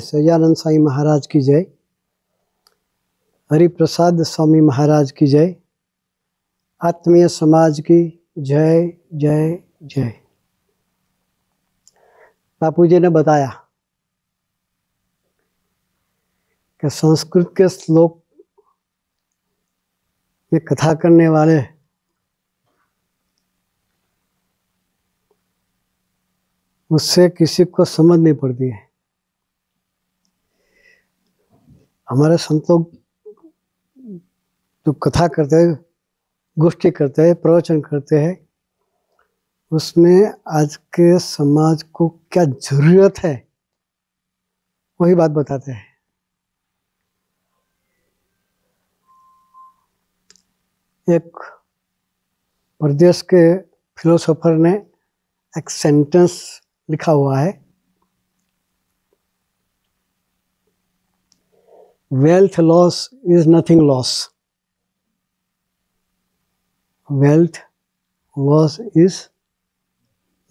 सच्चिदानंद साईं महाराज की जय, हरिप्रसाद स्वामी महाराज की जय, आत्मीय समाज की जय जय जय। बापू जी ने बताया कि संस्कृत के श्लोक में कथा करने वाले उससे किसी को समझ नहीं पड़ती है। हमारे संत लोग जो कथा करते हैं, गोष्ठी करते हैं, प्रवचन करते हैं, उसमें आज के समाज को क्या जरूरत है वही बात बताते हैं। एक प्रदेश के फिलोसोफर ने एक सेंटेंस लिखा हुआ है, wealth loss is nothing loss, wealth loss is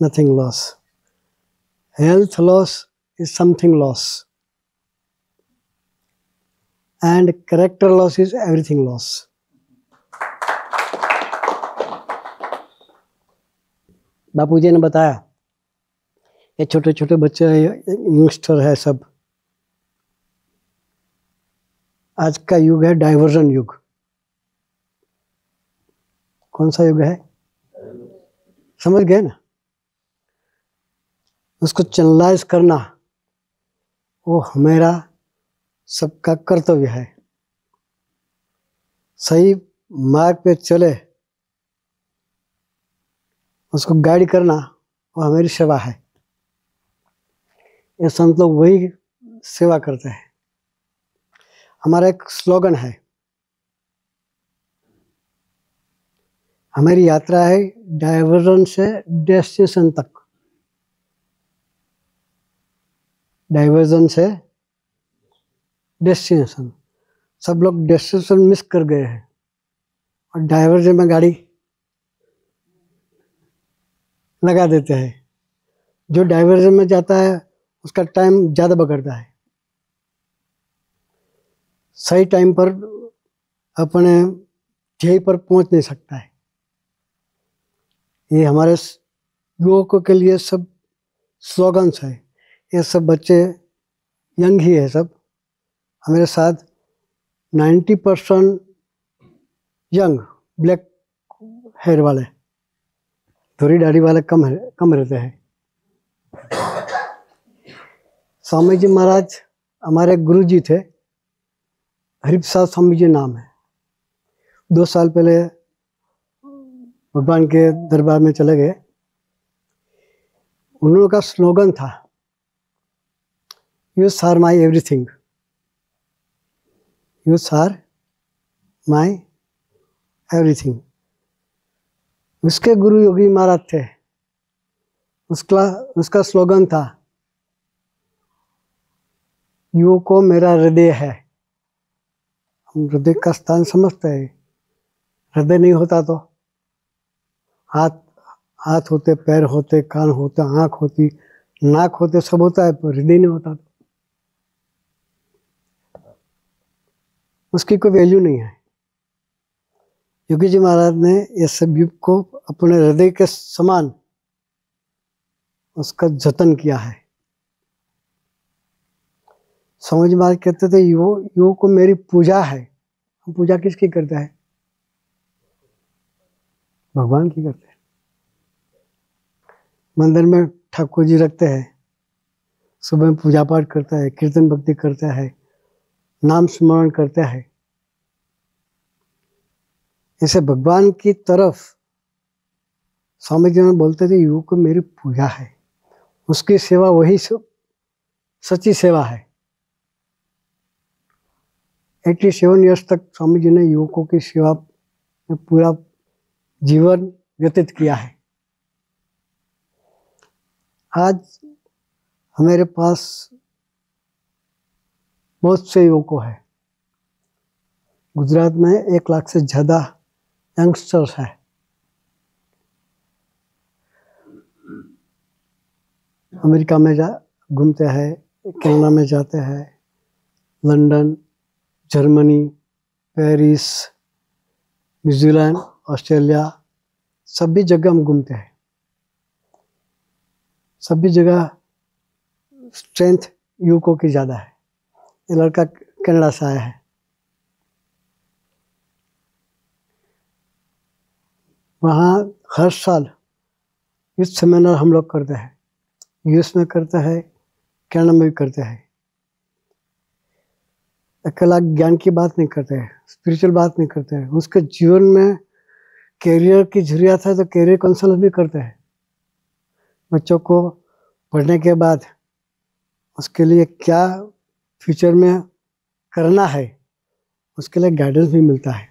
nothing loss, health loss is something loss, and character loss is everything loss. Bapu ji ने बताया ये छोटे छोटे बच्चे यंगस्टर है सब, आज का युग है डाइवर्जन युग। कौन सा युग है समझ गए ना? उसको चैनलाइज करना वो हमारा सबका कर्तव्य है। सही मार्ग पे चले उसको गाइड करना वो हमारी सेवा है। ये संत लोग वही सेवा करते हैं। हमारा एक स्लोगन है, हमारी यात्रा है डाइवर्जन से डेस्टिनेशन तक। डाइवर्जन से डेस्टिनेशन, सब लोग डेस्टिनेशन मिस कर गए हैं और डाइवर्जन में गाड़ी लगा देते हैं। जो डाइवर्जन में जाता है उसका टाइम ज़्यादा बगड़ता है, सही टाइम पर अपने ध्येय पर पहुंच नहीं सकता है। ये हमारे युवकों के लिए सब स्लोगन्स है। ये सब बच्चे यंग ही है सब, हमारे साथ 90% यंग, ब्लैक हेयर वाले, थोड़ी दाढ़ी वाले कम रहते हैं। स्वामी जी महाराज हमारे गुरु जी थे, हरिप्रसाद स्वामी जी नाम है। 2 साल पहले भगवान के दरबार में चले गए। उन लोगों का स्लोगन था, you are my everything, you are my everything. उसके गुरु योगी महाराज थे, उसका स्लोगन था, यू को मेरा हृदय है। हम हृदय का स्थान समझते हैं। हृदय नहीं होता तो हाथ होते, पैर होते, कान होते, आँख होती, नाक होते, सब होता है, पर हृदय नहीं होता तो उसकी कोई वैल्यू नहीं है। योगी जी महाराज ने ये सब युग को अपने हृदय के समान उसका जतन किया है। समझ महाराज कहते थे, योग को मेरी पूजा है। हम पूजा किसकी करते हैं? भगवान की करते हैं। मंदिर में ठाकुर जी रखते हैं, सुबह में पूजा पाठ करता है, कीर्तन भक्ति करता है, नाम स्मरण करता है। ऐसे भगवान की तरफ स्वामी जी बोलते थे, योग को मेरी पूजा है। उसकी सेवा वही सच्ची सेवा है। 87 ईयर्स तक स्वामी जी ने युवकों की सेवा में पूरा जीवन व्यतीत किया है। आज हमारे पास बहुत से युवकों हैं। गुजरात में 1 लाख से ज़्यादा यंगस्टर्स हैं। अमेरिका में घूमते हैं, कनाडा में जाते हैं, London, Germany, Paris, New Zealand, Australia, सभी जगह हम घूमते हैं। सभी जगह स्ट्रेंथ युवकों की ज़्यादा है। ये लड़का कनाडा से आया है। वहाँ हर साल इस सेमिनार हम लोग करते हैं। यूएस में करते हैं, कनाडा में भी करते हैं। अकेला ज्ञान की बात नहीं करते हैं, स्पिरिचुअल बात नहीं करते हैं। उसके जीवन में कैरियर की ज़रूरत है तो कैरियर काउंसलर भी करते हैं। बच्चों को पढ़ने के बाद उसके लिए क्या फ्यूचर में करना है, उसके लिए गाइडेंस भी मिलता है।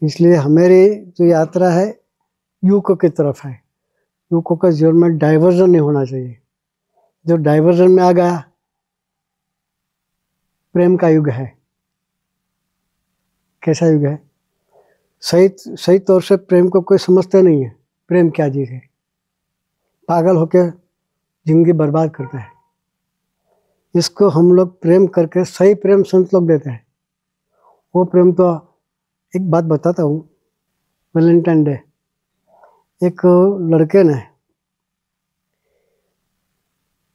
इसलिए हमारी जो यात्रा है युवकों की तरफ है। युवकों का जीवन में डाइवर्जन नहीं होना चाहिए। जो डाइवर्जन में आ गया, प्रेम का युग है। कैसा युग है? सही तौर से प्रेम को कोई समझते नहीं है। प्रेम क्या चीज़ है? पागल होकर जिंदगी बर्बाद करते हैं। इसको हम लोग प्रेम करके सही प्रेम संत लोग देते हैं। वो प्रेम तो एक बात बताता हूँ। वैलेंटाइन डे, एक लड़के ने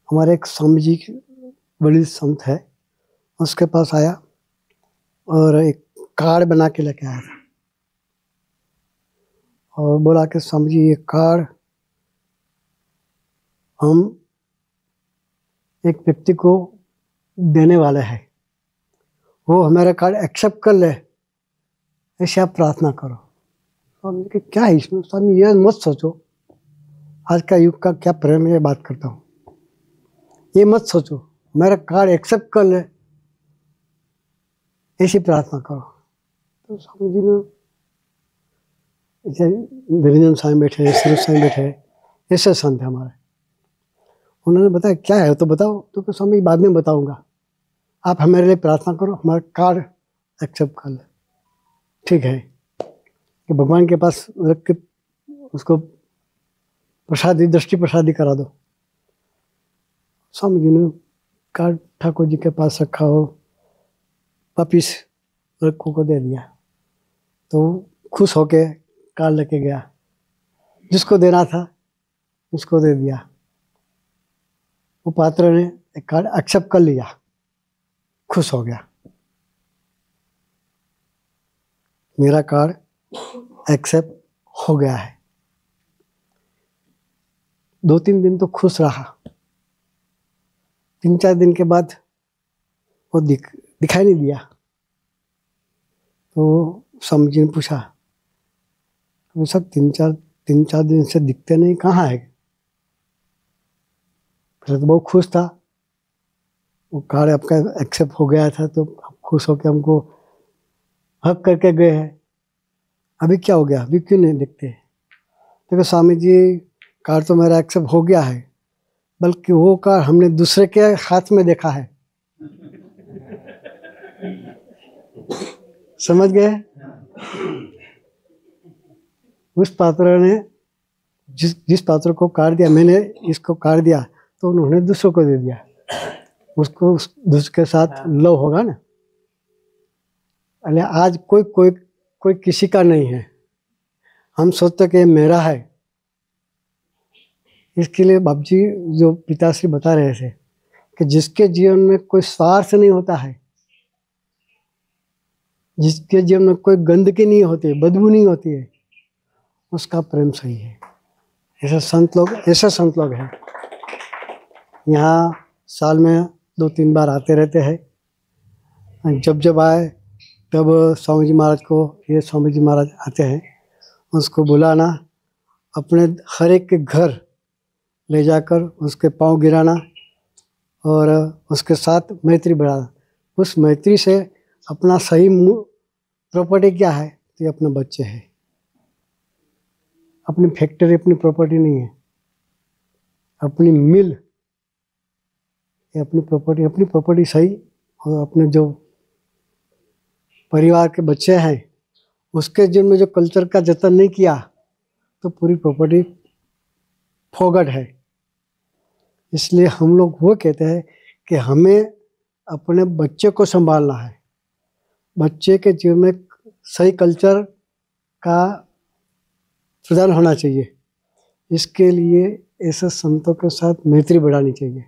हमारे एक स्वामी जी बड़ी संत है, उसके पास आया और एक कार्ड बना के लेके आया था और बोला कि स्वामी जी, ये कार्ड हम एक व्यक्ति को देने वाले हैं, वो हमारा कार्ड एक्सेप्ट कर ले, ऐसे आप प्रार्थना करो। स्वामी जी, क्या है इसमें? स्वामी, ये मत सोचो आज का युग का क्या प्रेम है, ये बात करता हूँ। ये मत सोचो, मेरा कार्ड एक्सेप्ट कर ले, ऐसी प्रार्थना करो। तो स्वामी जी ने ऐसे निरंजन स्वामी बैठे, स्वरूप स्वामी बैठे, ऐसे संत है हमारे। उन्होंने बताया क्या है तो बताओ। तो स्वामी बाद में बताऊंगा, आप हमारे लिए प्रार्थना करो, हमारा कार्ड एक्सेप्ट कर ले। ठीक है कि भगवान के पास रख के उसको प्रसादी, दृष्टि प्रसादी करा दो। स्वामी जी ने कार्ड ठाकुर जी के पास रखा हो, वापिस लड़कों को दे दिया। तो खुश होके कार्ड लेके गया, जिसको देना था उसको दे दिया। वो पात्र ने एक कार्ड एक्सेप्ट कर लिया, खुश हो गया। मेरा कार्ड एक्सेप्ट हो गया है। 2-3 दिन तो खुश रहा। 3-4 दिन के बाद वो दिखाई नहीं दिया। तो स्वामी जी ने पूछा, तो सब 3-4 दिन से दिखते नहीं, कहाँ है? फिर तो बहुत खुश था, वो कार्ड आपका एक्सेप्ट हो गया था तो आप खुश होकर हमको हक करके गए हैं। अभी क्या हो गया? अभी क्यों नहीं दिखते? देखो स्वामी जी, कार्ड तो मेरा एक्सेप्ट हो गया है, बल्कि वो कार्ड हमने दूसरे के हाथ में देखा है। समझ गए? उस पात्र ने जिस पात्र को कार्ड दिया, मैंने इसको कार्ड दिया तो उन्होंने दूसरों को दे दिया। उसको दूसरे के साथ लव होगा ना। अरे आज कोई किसी का नहीं है। हम सोचते कि ये मेरा है। इसके लिए बाबू जी जो पिताश्री बता रहे थे कि जिसके जीवन में कोई स्वार्थ नहीं होता है, जिसके जीवन में कोई गंदगी नहीं होती, बदबू नहीं होती है, उसका प्रेम सही है। ऐसे संत लोग हैं। यहाँ साल में 2-3 बार आते रहते हैं। जब आए तब स्वामी जी महाराज को, ये स्वामी जी महाराज आते हैं, उसको बुलाना, अपने हर एक के घर ले जाकर उसके पांव गिराना और उसके साथ मैत्री बढ़ाना। उस मैत्री से अपना सही प्रॉपर्टी क्या है? तो ये अपने बच्चे हैं। अपनी फैक्ट्री अपनी प्रॉपर्टी नहीं है, अपनी मिल ये अपनी प्रॉपर्टी सही। और अपने जो परिवार के बच्चे हैं उसके जीवन में जो कल्चर का जतन नहीं किया तो पूरी प्रॉपर्टी फोगट है। इसलिए हम लोग वो कहते हैं कि हमें अपने बच्चे को संभालना है, बच्चे के जीवन में सही कल्चर का प्रदान होना चाहिए। इसके लिए ऐसे संतों के साथ मैत्री बढ़ानी चाहिए,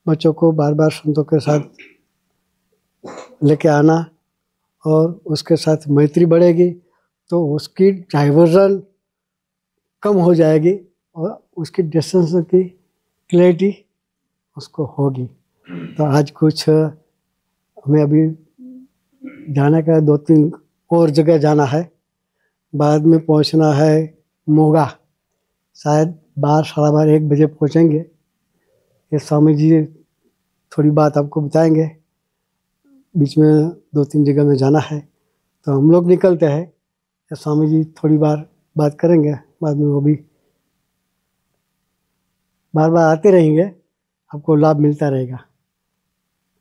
बच्चों को बार बार संतों के साथ लेके आना, और उसके साथ मैत्री बढ़ेगी तो उसकी डाइवर्जन कम हो जाएगी और उसकी डिस्टेंस की क्लैरिटी उसको होगी। तो आज कुछ हमें अभी जाने का 2-3 और जगह जाना है, बाद में पहुंचना है मोगा, शायद 12-12:30-1 बजे पहुंचेंगे। ये स्वामी जी थोड़ी बात आपको बताएंगे, बीच में 2-3 जगह में जाना है, तो हम लोग निकलते हैं, या स्वामी जी थोड़ी बात करेंगे, बाद में वो भी बार बार आते रहेंगे, आपको लाभ मिलता रहेगा।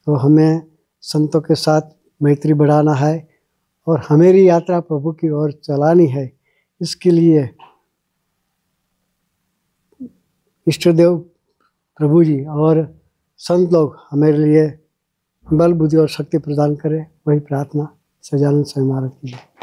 तो हमें संतों के साथ मैत्री बढ़ाना है और हमारी यात्रा प्रभु की ओर चलानी है। इसके लिए इष्ट देव प्रभु जी और संत लोग हमारे लिए बल बुद्धि और शक्ति प्रदान करें, वही प्रार्थना सजानंद स्वामी महाराज की है।